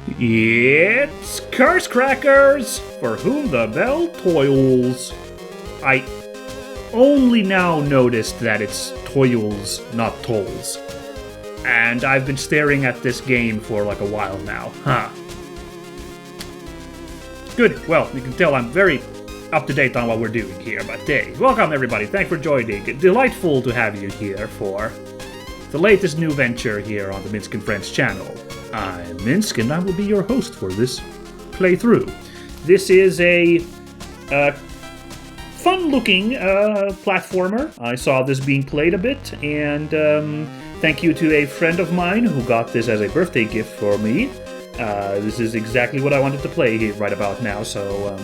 It's Curse Crackers, for whom the bell toils. I only now noticed that it's Toils, not Tolls. And I've been staring at this game for like a while now. Good, well, you can tell I'm very up to date on what we're doing here, but hey, welcome everybody, thanks for joining. Delightful to have you here for the latest new venture here on the Minsk and Friends channel. I'm Minsk, and I will be your host for this playthrough. This is a fun-looking platformer. I saw this being played a bit, and thank you to a friend of mine who got this as a birthday gift for me. This is exactly what I wanted to play here right about now, so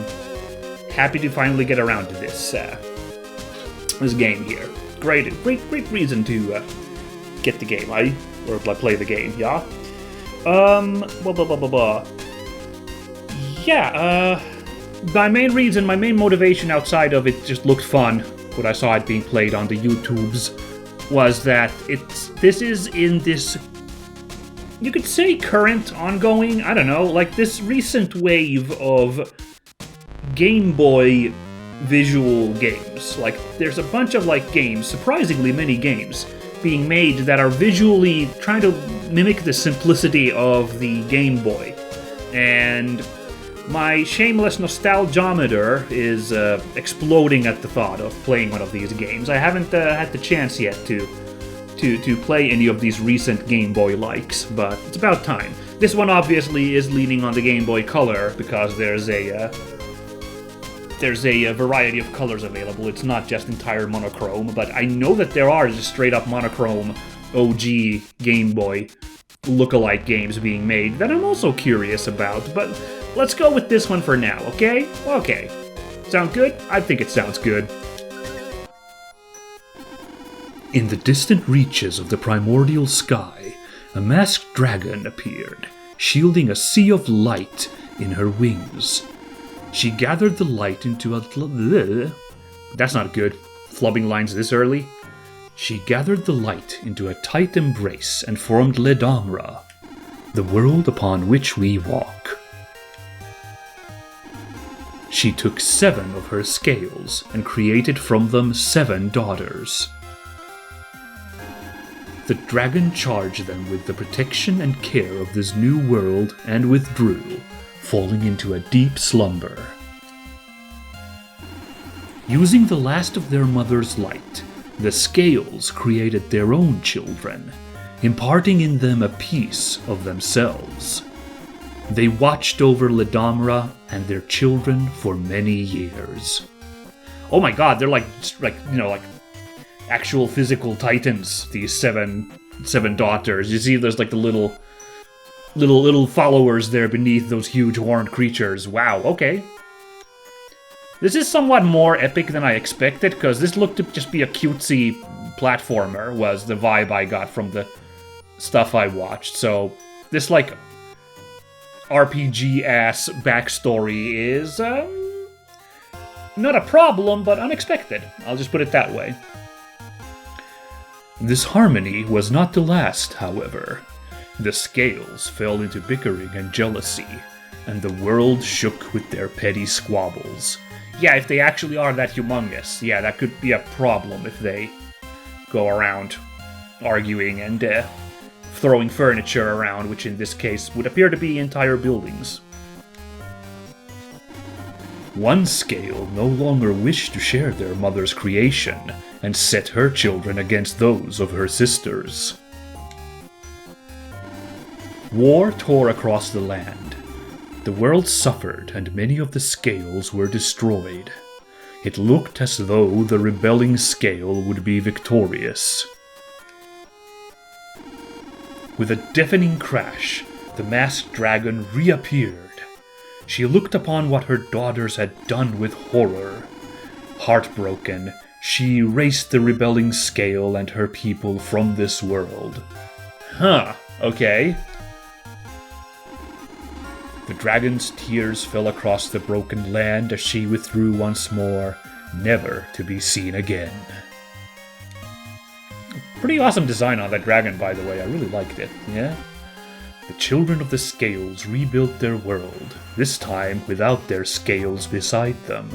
happy to finally get around to this game here. Great reason to get the game, or play the game, yeah? Yeah, my main motivation outside of it just looked fun, when I saw it being played on the YouTubes, was that this is in this, you could say current, ongoing, I don't know, like this recent wave of Game Boy visual games. Like, there's a bunch of, like, games, surprisingly many games, being made that are visually trying to mimic the simplicity of the Game Boy. And my shameless nostalgiometer is exploding at the thought of playing one of these games. I haven't had the chance yet to play any of these recent Game Boy likes, but it's about time. This one obviously is leaning on the Game Boy Color because there's a variety of colors available. It's not just entire monochrome, but I know that there are just straight up monochrome OG Game Boy lookalike games being made that I'm also curious about, but let's go with this one for now, okay? Okay. Sound good? I think it sounds good. In the distant reaches of the primordial sky, a masked dragon appeared, shielding a sea of light in her wings. She gathered the light into a... That's not good. Flubbing lines this early. She gathered the light into a tight embrace and formed Ledamra, the world upon which we walk. She took 7 of her scales and created from them 7 daughters. The dragon charged them with the protection and care of this new world and withdrew, falling into a deep slumber. Using the last of their mother's light, the scales created their own children, imparting in them a piece of themselves. They watched over Ledamra and their children for many years. Oh my god, they're like actual physical titans, these seven daughters. You see there's like the little followers there beneath those huge horned creatures. Wow, okay. This is somewhat more epic than I expected, because this looked to just be a cutesy platformer, was the vibe I got from the stuff I watched. So, this, like, RPG-ass backstory is, not a problem, but unexpected. I'll just put it that way. This harmony was not to last, however. The scales fell into bickering and jealousy, and the world shook with their petty squabbles. Yeah, if they actually are that humongous, yeah, that could be a problem if they go around arguing and throwing furniture around, which in this case would appear to be entire buildings. One scale no longer wished to share their mother's creation, and set her children against those of her sisters. War tore across the land. The world suffered, and many of the scales were destroyed. It looked as though the rebelling scale would be victorious. With a deafening crash, the masked dragon reappeared. She looked upon what her daughters had done with horror. Heartbroken, she erased the rebelling scale and her people from this world. Huh, okay. The dragon's tears fell across the broken land as she withdrew once more, never to be seen again. Pretty awesome design on that dragon, by the way. I really liked it, yeah? The children of the scales rebuilt their world, this time without their scales beside them.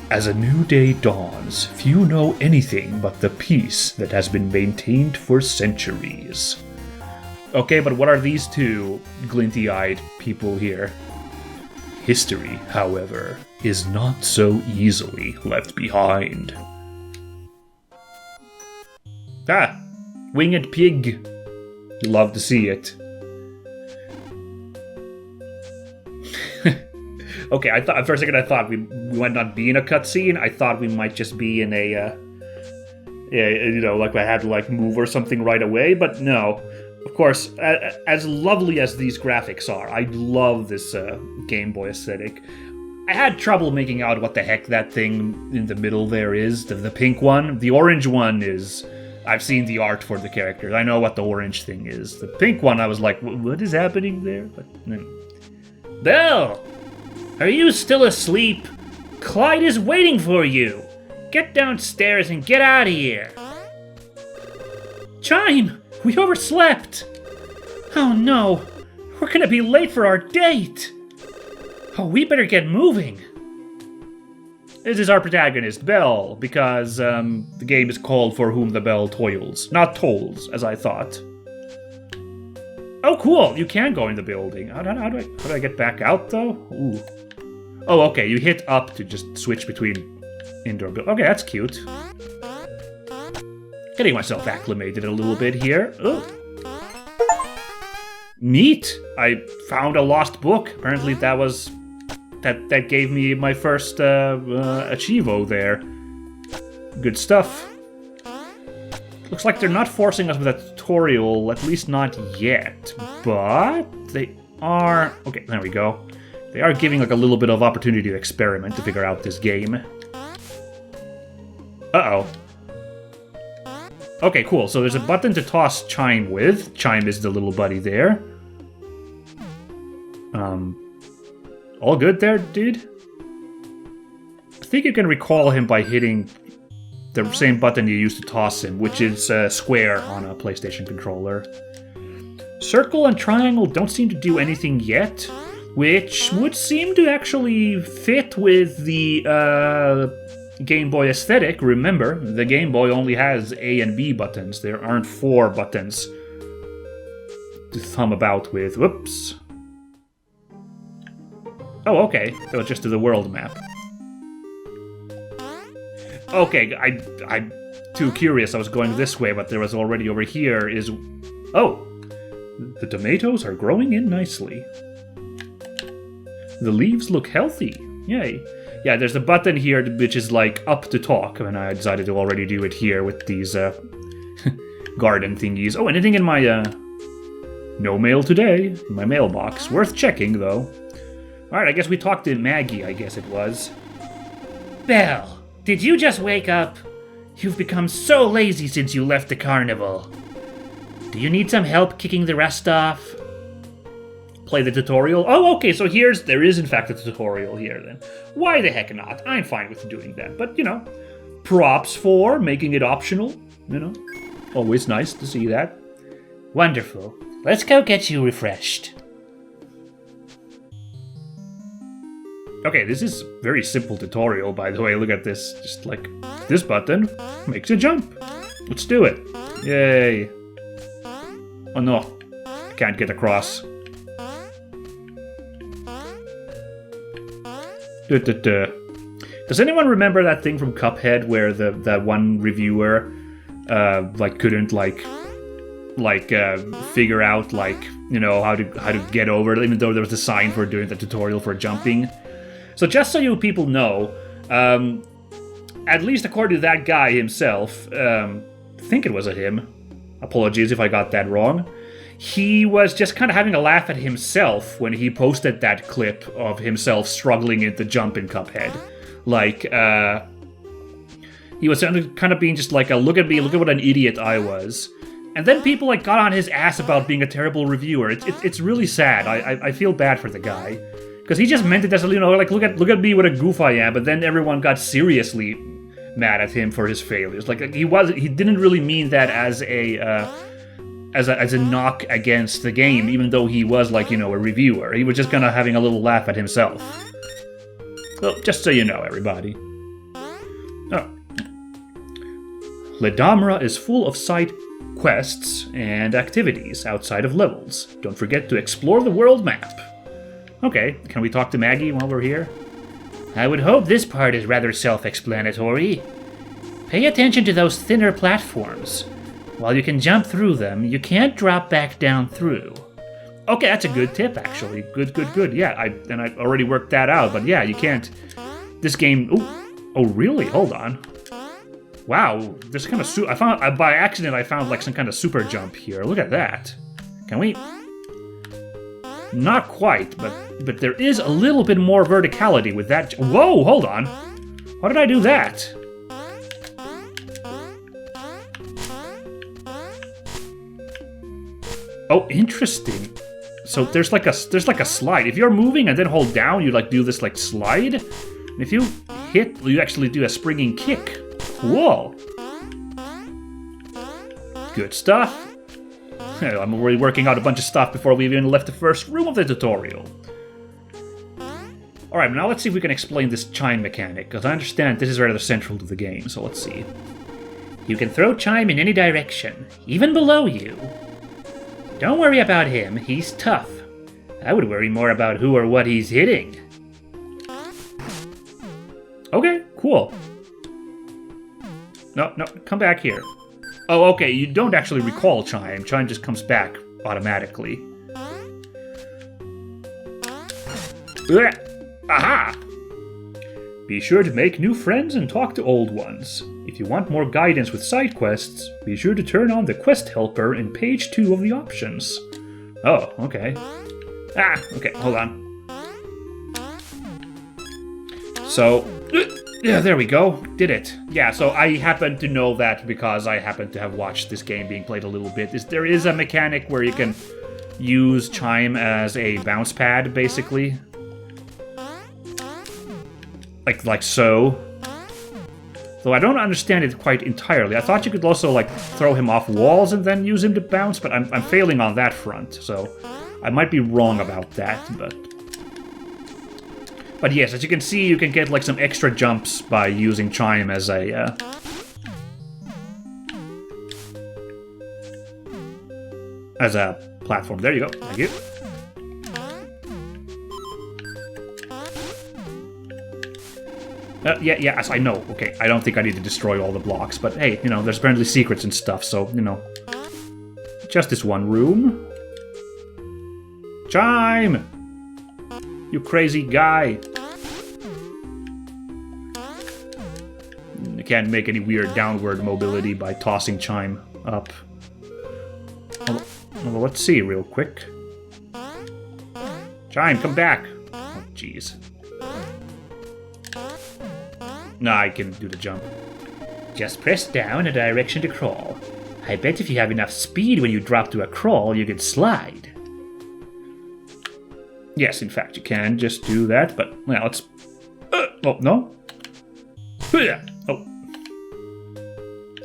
As a new day dawns, few know anything but the peace that has been maintained for centuries. Okay, but what are these two glinty-eyed people here? History, however, is not so easily left behind. Ah! Winged pig! You love to see it. Okay, I thought for a second I thought we might not be in a cutscene. I thought we might just be in a, like I had to like move or something right away. But no, of course, as lovely as these graphics are, I love this Game Boy aesthetic. I had trouble making out what the heck that thing in the middle there is. The pink one, the orange one is. I've seen the art for the characters. I know what the orange thing is. The pink one, I was like, what is happening there? But Belle! Are you still asleep? Clyde is waiting for you! Get downstairs and get out of here! Chime! We overslept! Oh no! We're gonna be late for our date! Oh, we better get moving! This is our protagonist, Belle, because the game is called For Whom the Bell Toils. Not Toils, as I thought. Oh, cool! You can go in the building. How do I get back out, though? Ooh. Oh, okay, you hit up to just switch between indoor buildings. Okay, that's cute. Getting myself acclimated a little bit here. Oh. Neat! I found a lost book. Apparently that was... That gave me my first achievo there. Good stuff. Looks like they're not forcing us with a tutorial, at least not yet. But they are... Okay, there we go. They are giving like a little bit of opportunity to experiment to figure out this game. Uh-oh. Okay, cool. So there's a button to toss Chime with. Chime is the little buddy there. All good there, dude? I think you can recall him by hitting the same button you used to toss him, which is square on a PlayStation controller. Circle and triangle don't seem to do anything yet, which would seem to actually fit with the Game Boy aesthetic. Remember, the Game Boy only has A and B buttons. There aren't 4 buttons to thumb about with. Whoops. Oh, okay. That was just to the world map. Okay, I'm too curious. I was going this way, but there was already over here is... Oh! The tomatoes are growing in nicely. The leaves look healthy. Yay. Yeah, there's a button here which is like up to talk, and I decided to already do it here with these garden thingies. Oh, anything in my no mail today? In my mailbox. Worth checking, though. Alright, I guess we talked to Maggie, I guess it was. Belle, did you just wake up? You've become so lazy since you left the carnival. Do you need some help kicking the rust off? Play the tutorial? Oh, okay, so there is in fact a tutorial here then. Why the heck not? I'm fine with doing that, but props for making it optional, Always nice to see that. Wonderful. Let's go get you refreshed. Okay, this is a very simple tutorial, by the way. Look at this. Just like this button makes a jump. Let's do it. Yay. Oh no, I can't get across. Does anyone remember that thing from Cuphead where that one reviewer couldn't figure out how to get over it, even though there was a sign for doing the tutorial for jumping? So just so you people know, at least according to that guy himself, I think it was a him. Apologies if I got that wrong. He was just kind of having a laugh at himself when he posted that clip of himself struggling in the jump in Cuphead. He was kind of being just like, look at me, look at what an idiot I was. And then people got on his ass about being a terrible reviewer. It's really sad. I feel bad for the guy. Because he just meant it as, look at me, what a goof I am. But then everyone got seriously mad at him for his failures. He didn't really mean that as as a knock against the game, even though he was like, you know, a reviewer. He was just kind of having a little laugh at himself. Well, just so you know, everybody. Oh. Ledamra is full of side quests and activities outside of levels. Don't forget to explore the world map. Okay, can we talk to Maggie while we're here? I would hope this part is rather self-explanatory. Pay attention to those thinner platforms. While you can jump through them, you can't drop back down through. Okay, that's a good tip, actually. Good. Yeah, I already worked that out, but yeah, you can't... This game... Ooh. Oh, really? Hold on. Wow, this kind of... I found... by accident, I found, like, some kind of super jump here. Look at that. Can we... Not quite, but there is a little bit more verticality with that... Whoa, hold on. Why did I do that? Oh, interesting. So there's like a slide. If you're moving and then hold down, you like do this like slide. And if you hit, you actually do a springing kick. Whoa. Good stuff. I'm already working out a bunch of stuff before we even left the first room of the tutorial. Alright, now let's see if we can explain this chime mechanic, because I understand this is rather central to the game, so let's see. You can throw chime in any direction, even below you. Don't worry about him, he's tough. I would worry more about who or what he's hitting. Okay, cool. No, come back here. Oh, okay, you don't actually recall chime. Chime just comes back automatically. Aha! Be sure to make new friends and talk to old ones. If you want more guidance with side quests, be sure to turn on the quest helper in page 2 of the options. Oh, okay. Okay, hold on. So, yeah, there we go. Did it. Yeah, so I happen to know that because I happen to have watched this game being played a little bit. There is a mechanic where you can use chime as a bounce pad, basically. Like so. Though I don't understand it quite entirely. I thought you could also, like, throw him off walls and then use him to bounce, but I'm failing on that front, so I might be wrong about that, But yes, as you can see, you can get, like, some extra jumps by using chime as a, platform. There you go. Thank you. Yes, I know. Okay, I don't think I need to destroy all the blocks, but hey, you know, there's apparently secrets and stuff, so, you know. Just this one room. Chime! You crazy guy. You can't make any weird downward mobility by tossing chime up. Well, let's see real quick. Chime, come back! Oh, jeez. No, I can do the jump. Just press down a direction to crawl. I bet if you have enough speed when you drop to a crawl, you can slide. Yes, in fact, you can just do that, but, well, let's... oh, no? Oh.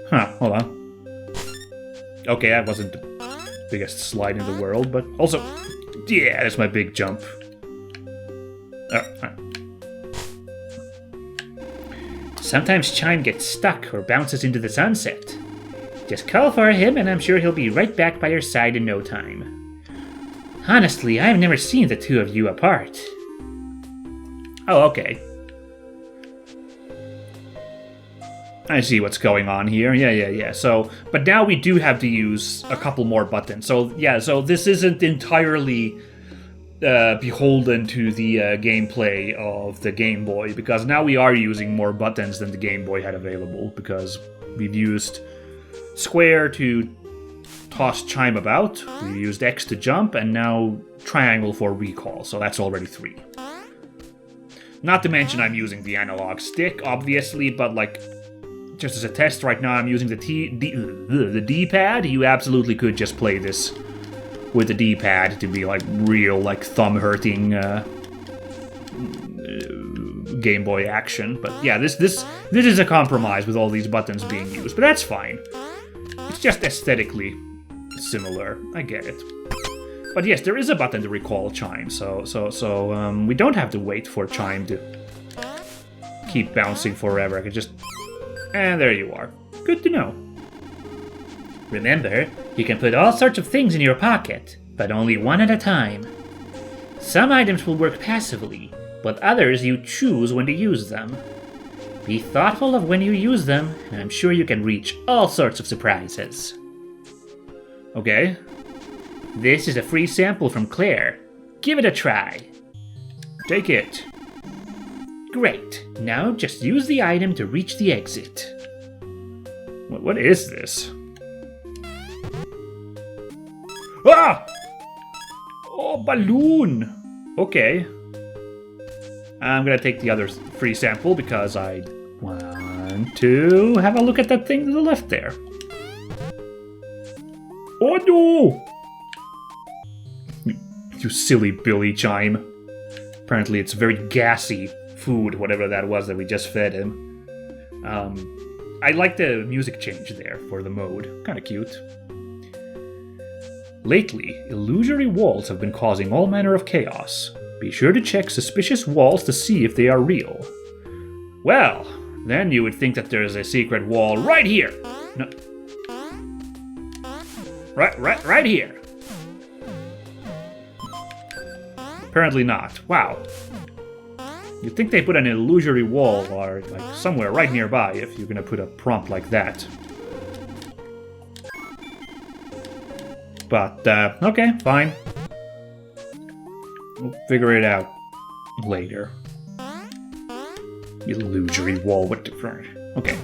Huh, hold on. Okay, that wasn't the biggest slide in the world, but also... Yeah, that's my big jump. Alright. Sometimes chime gets stuck or bounces into the sunset. Just call for him and I'm sure he'll be right back by your side in no time. Honestly, I've never seen the two of you apart. Oh, okay. I see what's going on here. Yeah. So, but now we do have to use a couple more buttons. So, yeah, so this isn't entirely beholden to the gameplay of the Game Boy, because now we are using more buttons than the Game Boy had available, because we've used square to toss chime about, we used X to jump, and now triangle for recall, so that's already 3. Not to mention I'm using the analog stick, obviously, but like, just as a test right now I'm using the D-pad. You absolutely could just play this with the D-pad to be like real, like thumb-hurting Game Boy action. But yeah, this is a compromise with all these buttons being used, but that's fine. It's just aesthetically similar. I get it. But yes, there is a button to recall Chime, so we don't have to wait for Chime to keep bouncing forever. I can just... And there you are. Good to know. Remember, you can put all sorts of things in your pocket, but only one at a time. Some items will work passively, but others you choose when to use them. Be thoughtful of when you use them, and I'm sure you can reach all sorts of surprises. Okay. This is a free sample from Claire. Give it a try. Take it. Great. Now just use the item to reach the exit. What is this? Ah! Oh, balloon! Okay. I'm gonna take the other free sample because I want to have a look at that thing to the left there. Oh no! You silly Billy Chime. Apparently it's very gassy food, whatever that was that we just fed him. I like the music change there for the mode. Kinda cute. Lately, illusory walls have been causing all manner of chaos. Be sure to check suspicious walls to see if they are real. Well, then you would think that there's a secret wall right here. No. Right here. Apparently not. Wow. You'd think they put an illusory wall or like somewhere right nearby if you're gonna put a prompt like that. But, okay, fine. We'll figure it out later. Illusory wall, what the fuck? Okay.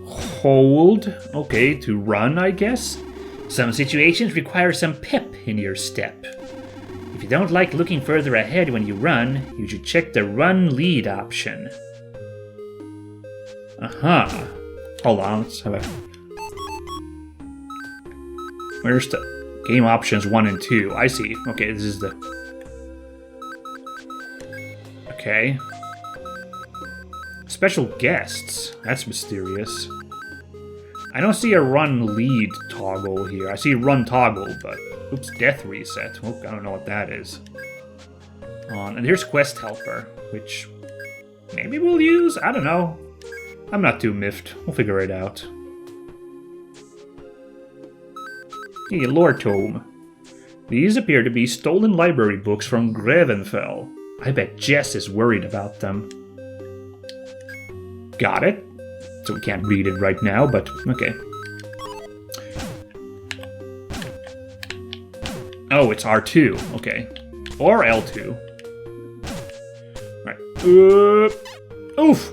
Hold. Okay, to run, I guess. Some situations require some pep in your step. If you don't like looking further ahead when you run, you should check the run lead option. Aha. Hold on, let's have a... Where's the... Game options 1 and 2. I see. Okay, this is the... Okay. Special guests. That's mysterious. I don't see a run lead toggle here. I see run toggle, but... Oops, death reset. Oh, I don't know what that is. And here's quest helper, which maybe we'll use? I don't know. I'm not too miffed. We'll figure it out. Hey, lore tome. These appear to be stolen library books from Grevenfell. I bet Jess is worried about them. Got it. So we can't read it right now, but okay. Oh, it's R2. Okay. Or L2. Alright. Oof!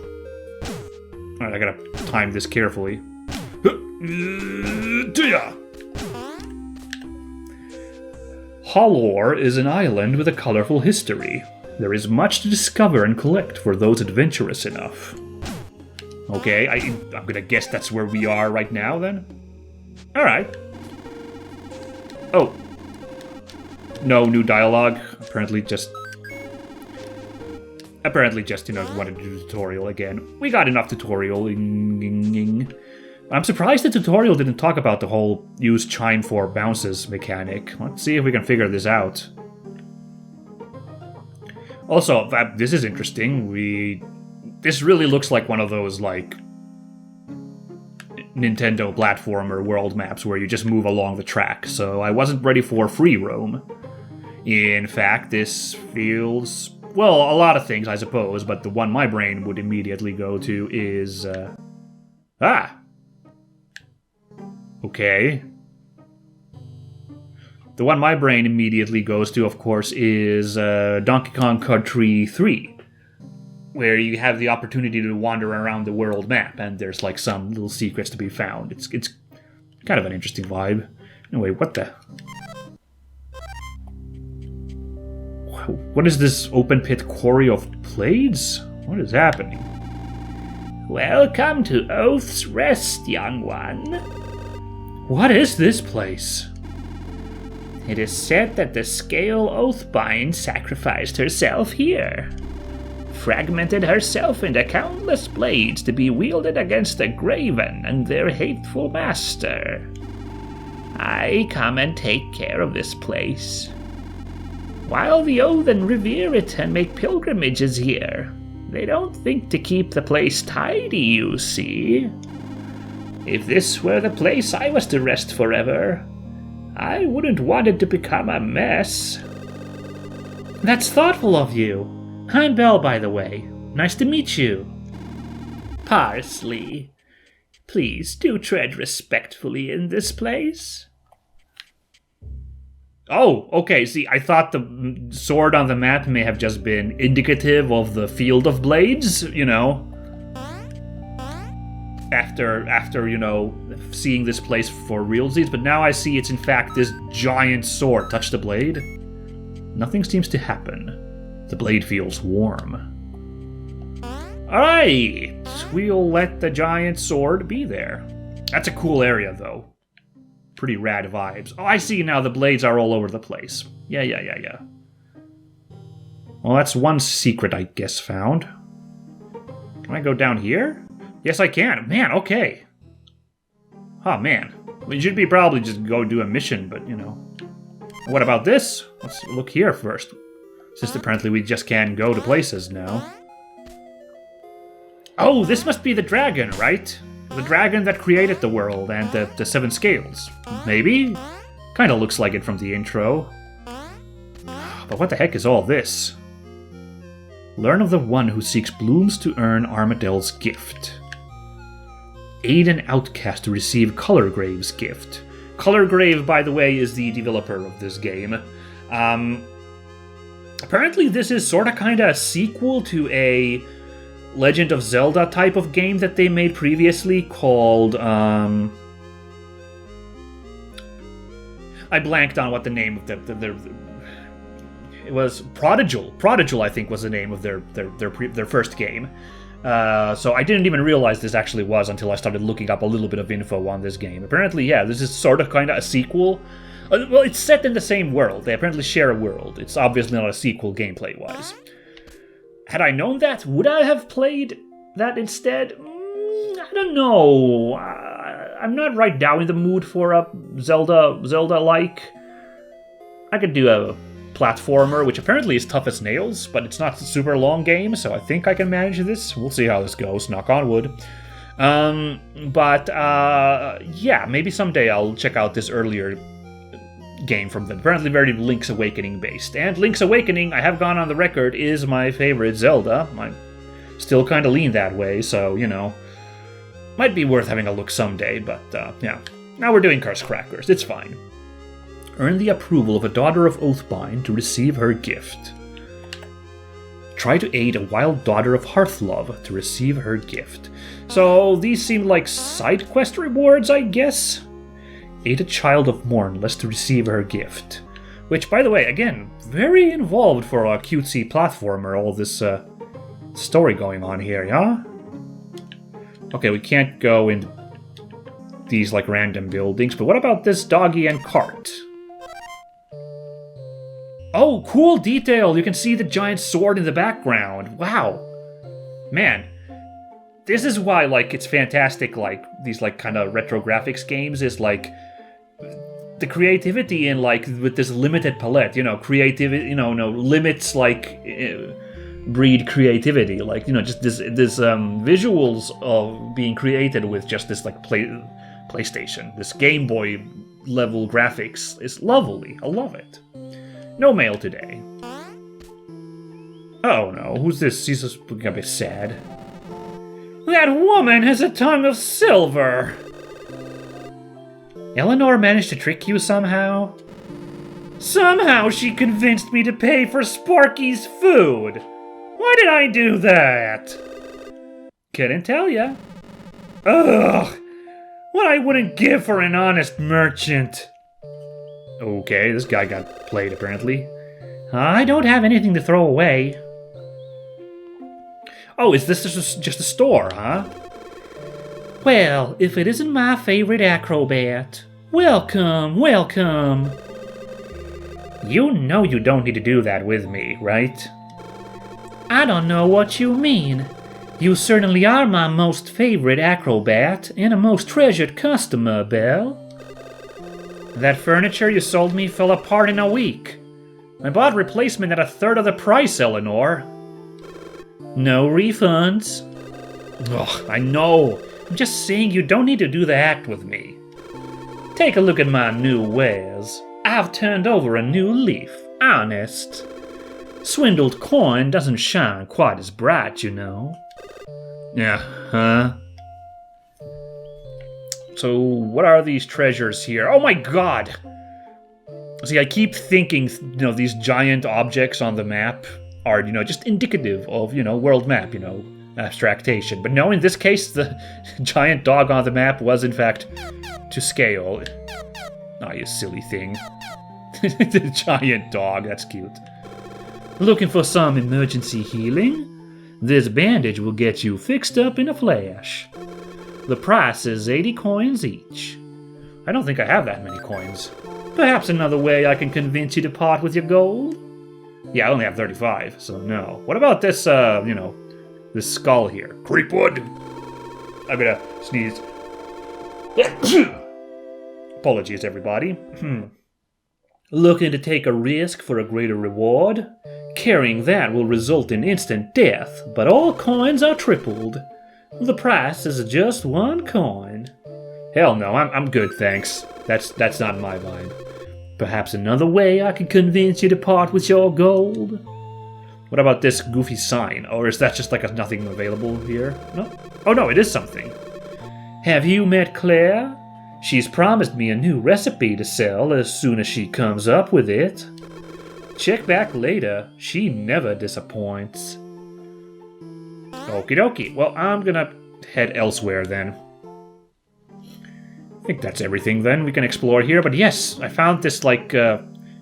Alright, I gotta time this carefully. Hollor is an island with a colorful history. There is much to discover and collect for those adventurous enough. Okay, I'm gonna guess that's where we are right now, then? Alright. Oh. No new dialogue. Apparently just, you know, wanted to do the tutorial again. We got enough tutorial. I'm surprised the tutorial didn't talk about the whole use chime for bounces mechanic. Let's see if we can figure this out. Also, this is interesting. This really looks like one of those, like, Nintendo platformer world maps where you just move along the track, so I wasn't ready for free roam. In fact, this feels... well, a lot of things, I suppose, but the one my brain would immediately go to is... Okay. The one my brain immediately goes to, of course, is Donkey Kong Country 3, where you have the opportunity to wander around the world map, and there's like some little secrets to be found. It's kind of an interesting vibe. Anyway, what the... What is this open pit quarry of blades? What is happening? Welcome to Oath's Rest, young one. What is this place? It is said that the Scale Oathbind sacrificed herself here. Fragmented herself into countless blades to be wielded against the Graven and their hateful master. I come and take care of this place. While the Othen revere it and make pilgrimages here, they don't think to keep the place tidy, you see. If this were the place I was to rest forever, I wouldn't want it to become a mess. That's thoughtful of you. I'm Belle, by the way. Nice to meet you. Parsley, please do tread respectfully in this place. Oh, okay, see, I thought the sword on the map may have just been indicative of the field of blades, you know. After you know, seeing this place for realsies, but now I see it's in fact this giant sword. Touch the blade. Nothing seems to happen. The blade feels warm. Alright, we'll let the giant sword be there. That's a cool area, though. Pretty rad vibes. Oh, I see now the blades are all over the place. Yeah. Well, that's one secret, I guess, found. Can I go down here? Yes, I can. Man, okay. Oh, man. We should be probably just go do a mission, but, you know. What about this? Let's look here first. Since apparently we just can't go to places now. Oh, this must be the dragon, right? The dragon that created the world and the seven scales. Maybe? Kinda looks like it from the intro. But what the heck is all this? Learn of the one who seeks blooms to earn Armadel's gift. Aid an outcast to receive Colorgrave's gift. Colorgrave, by the way, is the developer of this game. Apparently this is sorta kinda a sequel to a Legend of Zelda type of game that they made previously called, I blanked on what the name of it was Prodigal. Prodigal, I think, was the name of their first game. So I didn't even realize this actually was until I started looking up a little bit of info on this game. Apparently, yeah, this is sort of kind of a sequel. Well, it's set in the same world. They apparently share a world. It's obviously not a sequel gameplay-wise. Had I known that, would I have played that instead? I don't know. I'm not right now in the mood for a Zelda-like. I could do a platformer, which apparently is tough as nails, but it's not a super long game, so I think I can manage this. We'll see how this goes, knock on wood. Yeah, maybe someday I'll check out this earlier game from them. Apparently very Link's Awakening based. And Link's Awakening, I have gone on the record, is my favorite Zelda. I still kind of lean that way, so, you know, might be worth having a look someday, but, yeah. Now we're doing Curse Crackers, it's fine. Earn the approval of a daughter of Oathbind to receive her gift. Try to aid a wild daughter of Hearthlove to receive her gift. So these seem like side quest rewards, I guess? Aid a child of Mournless to receive her gift. Which, by the way, again, very involved for a cutesy platformer, all this story going on here, yeah? Okay, we can't go in these, like, random buildings, but what about this doggy and cart? Oh, cool detail! You can see the giant sword in the background. Wow. Man. This is why, like, it's fantastic, like, these, like, kind of retro graphics games is, like, the creativity in, like, with this limited palette, you know, creativity, you know, no limits, like, breed creativity, like, you know, just this visuals of being created with just this, like, PlayStation, this Game Boy level graphics is lovely. I love it. No mail today. Oh no, who's this? He's just a bit sad. That woman has a tongue of silver! Eleanor managed to trick you somehow? Somehow she convinced me to pay for Sparky's food! Why did I do that? Couldn't tell ya. Ugh! What I wouldn't give for an honest merchant! Okay, this guy got played apparently. I don't have anything to throw away. Oh, is this just a store, huh? Well, if it isn't my favorite acrobat. Welcome, welcome. You know you don't need to do that with me, right? I don't know what you mean. You certainly are my most favorite acrobat and a most treasured customer, Belle. That furniture you sold me fell apart in a week. I bought replacement at 1/3 of the price, Eleanor. No refunds. Ugh, I know. I'm just saying you don't need to do the act with me. Take a look at my new wares. I've turned over a new leaf, honest. Swindled coin doesn't shine quite as bright, you know. Yeah, huh? So, what are these treasures here? Oh my god! See, I keep thinking, these giant objects on the map are, just indicative of, world map, abstractation. But no, in this case, the giant dog on the map was, in fact, to scale. Oh, you silly thing. The giant dog, that's cute. Looking for some emergency healing? This bandage will get you fixed up in a flash. The price is 80 coins each. I don't think I have that many coins. Perhaps another way I can convince you to part with your gold? Yeah, I only have 35, so no. What about this, this skull here? Creepwood! I'm gonna sneeze. Apologies, everybody. Looking to take a risk for a greater reward? Carrying that will result in instant death, but all coins are tripled. The price is just 1 coin. Hell no, I'm good, thanks. That's not my line. Perhaps another way I can convince you to part with your gold? What about this goofy sign? Or is that just like a nothing available here? No? Oh no, it is something. Have you met Claire? She's promised me a new recipe to sell as soon as she comes up with it. Check back later. She never disappoints. Okie dokie. Well, I'm gonna head elsewhere then. I think that's everything then we can explore here. But yes, I found this,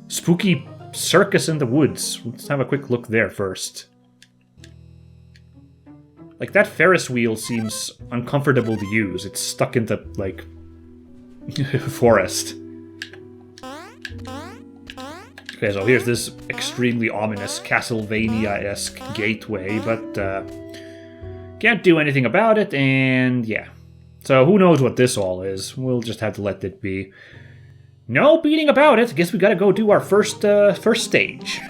spooky circus in the woods. Let's have a quick look there first. Like, that Ferris wheel seems uncomfortable to use. It's stuck in the, forest. Okay, so here's this extremely ominous Castlevania-esque gateway, but can't do anything about it, and yeah. So who knows what this all is. We'll just have to let it be. No beating about it. Guess we gotta go do our first stage.